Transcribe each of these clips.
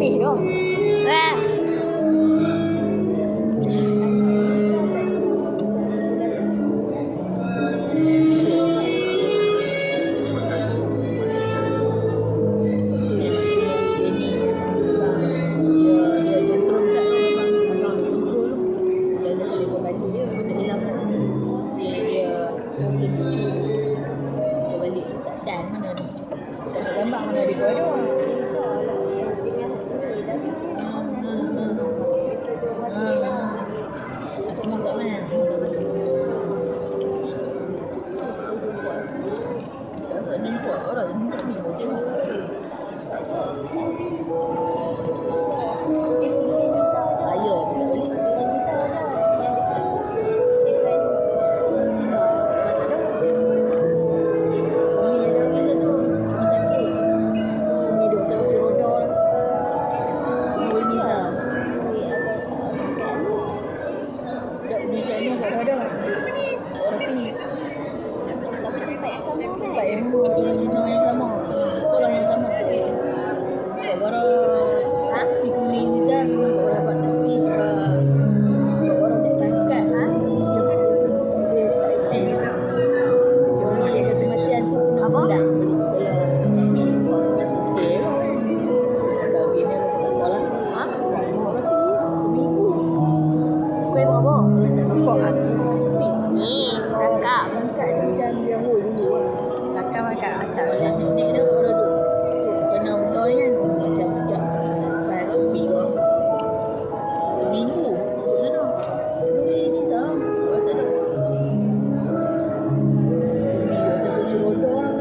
lebih tu. Eh. Ni, rangkap. Rangkap dia macam yang woi dulu lah. Rangkap atas. Yang nenek dia orang duduk. Kena benda ni kan. Macam sejak baru minggu. Seminggu. Duduk sana. Duduk ni sah. Buat tak ada. Minggu ada kursi roda lah.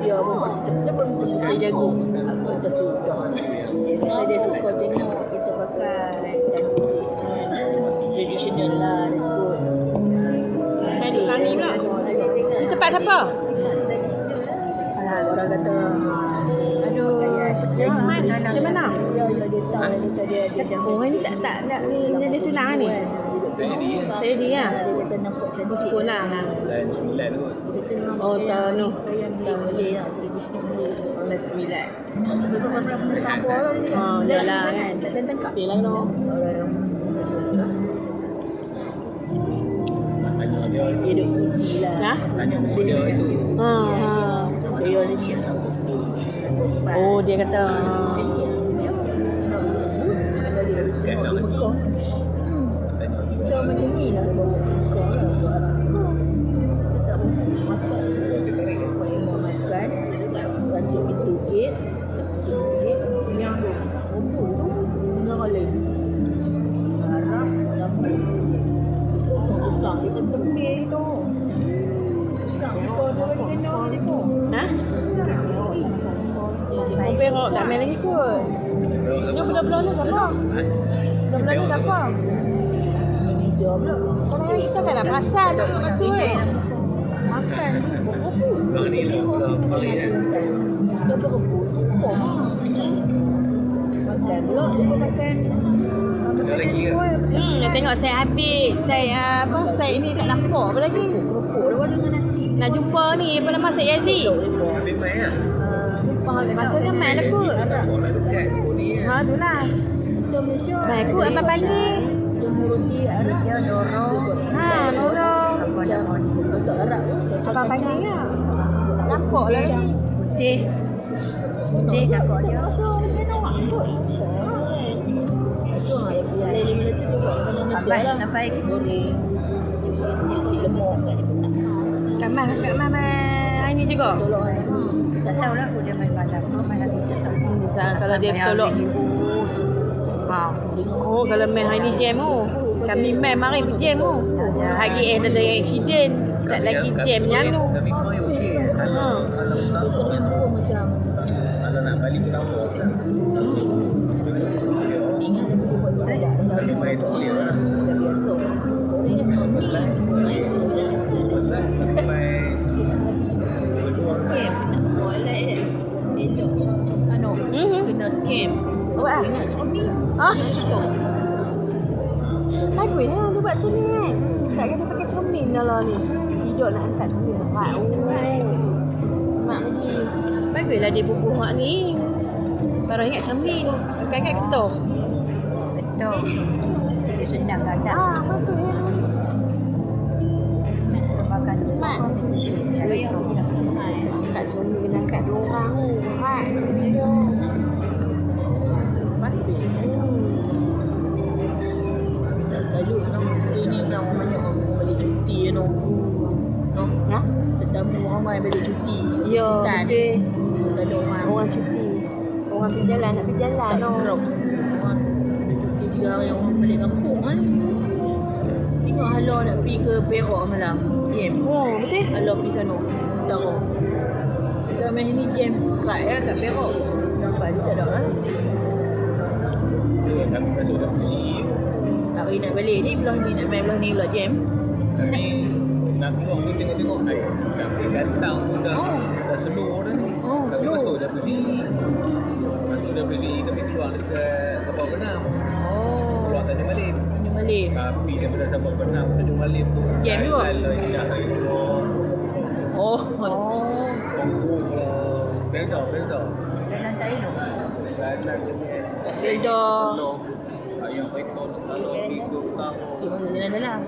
dia pun kita jagung apa tersudah. Jadi saya suka tengok kita pakai dan tradisional lah disebut. Main tani pula. Ni tempat siapa? Alah, orang kata Aduh, Rahman, macam mana? dia tahu dia jagung. Oh, ni tak nak ni dia tunang ni. Tak jadi lah. Dia kata nampak cantik. Pun lah. Dan 9 kot. Oh, tahun tu. Tak boleh lah tradisional Malay. Orang 9. Dia pernah tambah lah ni. Oh, yalah kan. Dan tengkap. Okey lah no. Tanya dia Dia duduk kunci lah. Ha? Tanya mak dia itu. Ha. Dia sini. Oh, dia kata. Kan nak lagi. Tanya dia. Kita macam ni lah. Buka lah. Tak makan. Buat yang mau makan. Baca pintu gate. Sikit-sikit. Yang tu. Rumput tu. Dengan orang lain. Harap. Lampu. Besar. Dia tembik tu. Besar. Kita ada lagi kena ni tu. Ha? Oh, perok tak main lagi kot. Ni budak-budak ni siapa? Budak-budak ni siapa? Indonesia pula. Orang lain kita kan nak perasan duk masuk eh. Makan Kau ni lah. Kau ni lah. dia berebut. Makan pula. Dia makan. Ada lagi ke? Nak tengok saya habis. Saya apa? Saya ni tak nampak apa lagi. Kerupuk. Lepas dengan nasi. Nak jumpa ni apa nama Syed Yazid. Habis main lah. Maksudnya main lah kot. Kau nak dekat kau ni lah. Ha tu lah. Kita Malaysia. Main kot apa panggil. Dia roti Arab. Dia dorong. Ha, Nurul. Masak Arab. Apa panggil lah. Tak nampak lah lagi. Putih. Putih kakak dia. Masuk macam awak kot. Itu yang lain lima tu juga. Sampai goreng. Sisi lemak kat dia. Kat Mama hari ni juga. Tolong kan. Tak tahulah aku dia main malam. Main lagi tak tahu. Kalau dia tolong. Oh, kalau main hari ni jam tu. Kami main mari pergi jam tu. Hari ada accident. Tak lagi jam nyanu. Kami main okey. Ha. Kalau Macam kalau nak balik pun tak apa. Kami main tu boleh lah. dah biasa. Scam. Boleh. Elok. Anu. Kena scam. Buat ah. Ingat comel. Ah. Bagus lah dia buat macam ni kan. Tak kena pakai cermin dalam ni. Hidup nak angkat cermin berat. Mak lagi. Baguslah dia bubuh mak ni. Baru ingat cermin. Angkat-angkat ketuh. Betul. Dia senang kadang. Ah, bagus ya. Makan Mak. kita shoot macam tu. Angkat cermin kena angkat dua orang. Berat. Dia. Tak tahu dia ni orang banyak orang balik cuti no. No. Ha? Tetamu ramai balik cuti. Ya, Tak betul. tak ada orang. Orang cuti. Orang pergi jalan nak pergi jalan. Tak No. crowd. Orang ada cuti 3 hari orang balik kampung kan. Tengok halau nak pergi ke Perak malam. Jam. Oh, betul. Halau pergi sana. Utara. Kita main ni jam sekat ya kat Perak. Nampak je tak ada orang. Kami masuk dah pusing. Hari nak balik ni belah ni nak main belah ni pula jam. Kami nak keluar pun tengok-tengok. Kami datang pun dah slow dah ni. Oh, Kami slow. masuk dah pusing. Masuk dah pusing. Kami keluar dekat Sabah Benam. Oh. Keluar Tanjung Malim. Tanjung Malim. Tapi daripada Sabah Benam ke Tanjung Malim tu. Jam juga? Kalau dah hari tu. Oh. Perda. Jalan tak elok. Jalan Perda. Ayam python kalau tiga utama. Jalan dalam.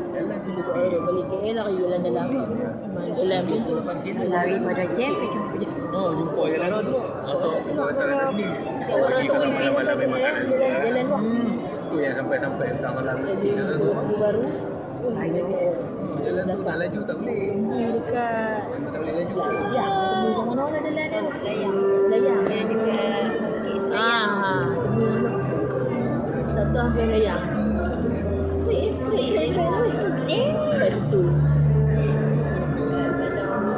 Jalan tu juga orang balik KL lari jalan dalam. Memang dalam tu. Lari pada jam ke jumpa je. Oh, jumpa jalan tu. Atau kita kata ni. Pergi kalau malam-malam main makanan. Jalan luar. Tu yang sampai-sampai tengah malam ni. Waktu baru. Ada KL. Jalan tu tak laju tak boleh. Dekat. Tak boleh laju. Ya, temu sama mana jalan dia. Selayang. Dia dekat. Ah, temu. Tak tahu apa yang layang. Kat situ.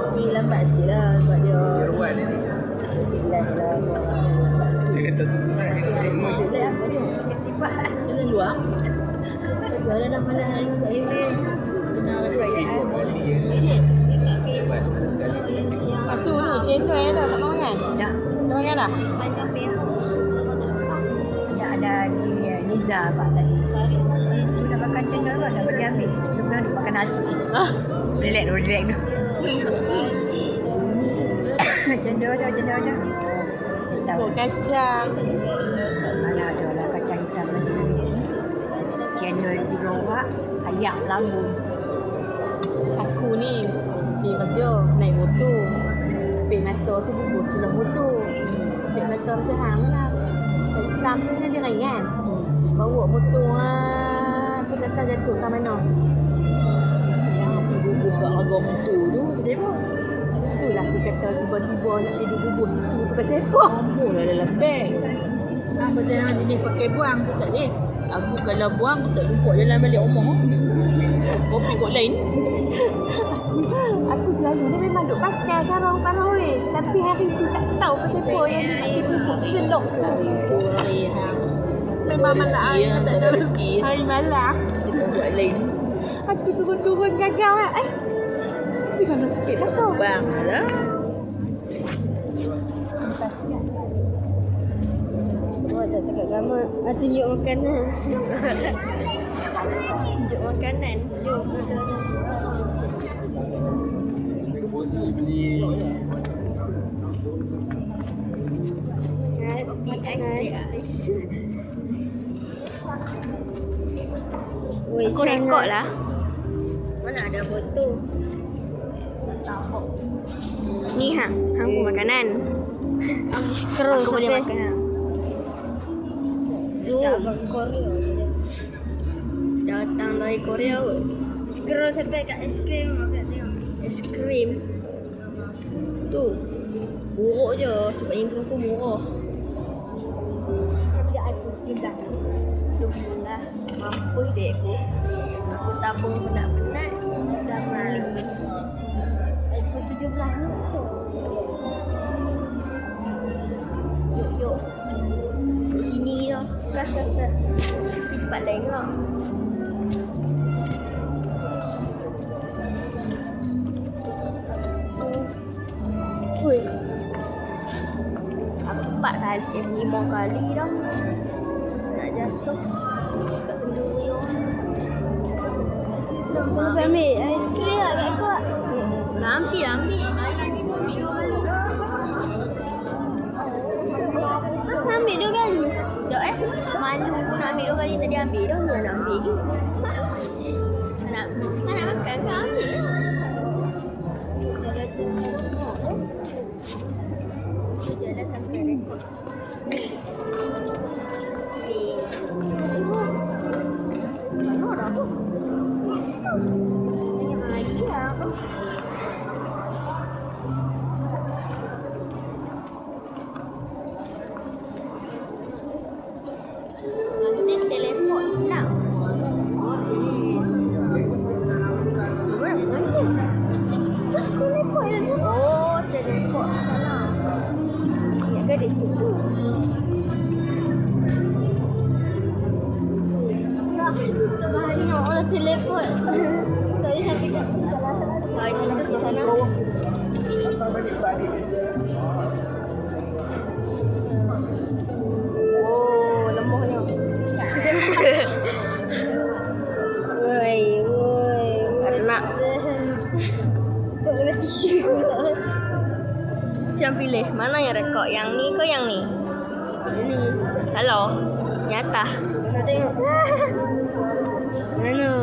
Tapi lambat sikit lah sebab dia buang. Kalau dah malam hari kat sini kena kerajaan. Lepas ada sekali Asu tu, cendol dah tak makan kan? Dah. Dah makan dah? Ada Niza Pak tadi. Tu dah makan cendol kot, dah pergi ambil. Tu kan dia makan nasi. Relax tu. Cendol dah. Tahu. Oh, kacang. Mana ada lah kacang hitam macam ni. Cendol dirorak, ayam lambung. Aku ni kerja naik motor. Spek mata tu bubur celah motor. Spek mata macam hang lah. Hitam tu kan dia ringan. Bawa motor aku tak tahu jatuh tak mana. Yang aku bubur kat harga motor tu, dia pun. Itulah aku kata tiba-tiba nak tidur bubur situ pakai sepok. Bubur lah dalam beg. Apa saya jenis pakai buang tu tak boleh. Aku kalau buang aku tak jumpa jalan balik rumah. Kopi kot lain. Aku selalu ni memang duk pakai sarung parawih. Tapi hari tu tak tahu pakai sepok yang pakai bubur celok tu. Hari hang. Memang malam air tak ada rezeki. Hari malam. Kita buat lain. Aku turun-turun gagal lah. Tapi mana sikit lah tu. Bang lah. Oh, tak cakap lama. Tunjuk makanan. Tunjuk makanan. Jom. Aku rekod lah. Mana ada foto. Ni hang pun makanan. Scroll aku boleh makan. Zoom. Datang dari Korea kot. Scroll sampai kat es krim makan tengok. Es krim. Tu. Buruk je sebab info aku murah. Tapi aku tidak. Tu lah. Mampu dek aku. Aku tabung penat-penat. Dah beli. Itu 17 ni. Yuk. Di sini dah. Kas. Pergi tempat lain lah. Ui. Aku 5 kali dah. Nak jatuh. Kat kenduri orang. Kau ambil aiskrim lah kat aku lah. Nak ambil. Hari ni pun ambil 2 kali. Ambil 2 kali. Tak malu nak ambil 2 kali. Tadi ambil dah. Ni nak ambil ke? Nak makan ke ambil lah. Kita jalan sampai rekod. Mana dah tu? Lagi lah. Nanti telepon hilang. Oh, telepon sana. Ya ke di situ? Banyak orang telepon. Tak boleh sampai kat situ di sana. Oh, lemahnya. Woi. Anak. Tak boleh tisu. Macam pilih mana yang rekod, yang ni ke yang ni? Ni. Salah. Nyata. Nak tengok. Mana?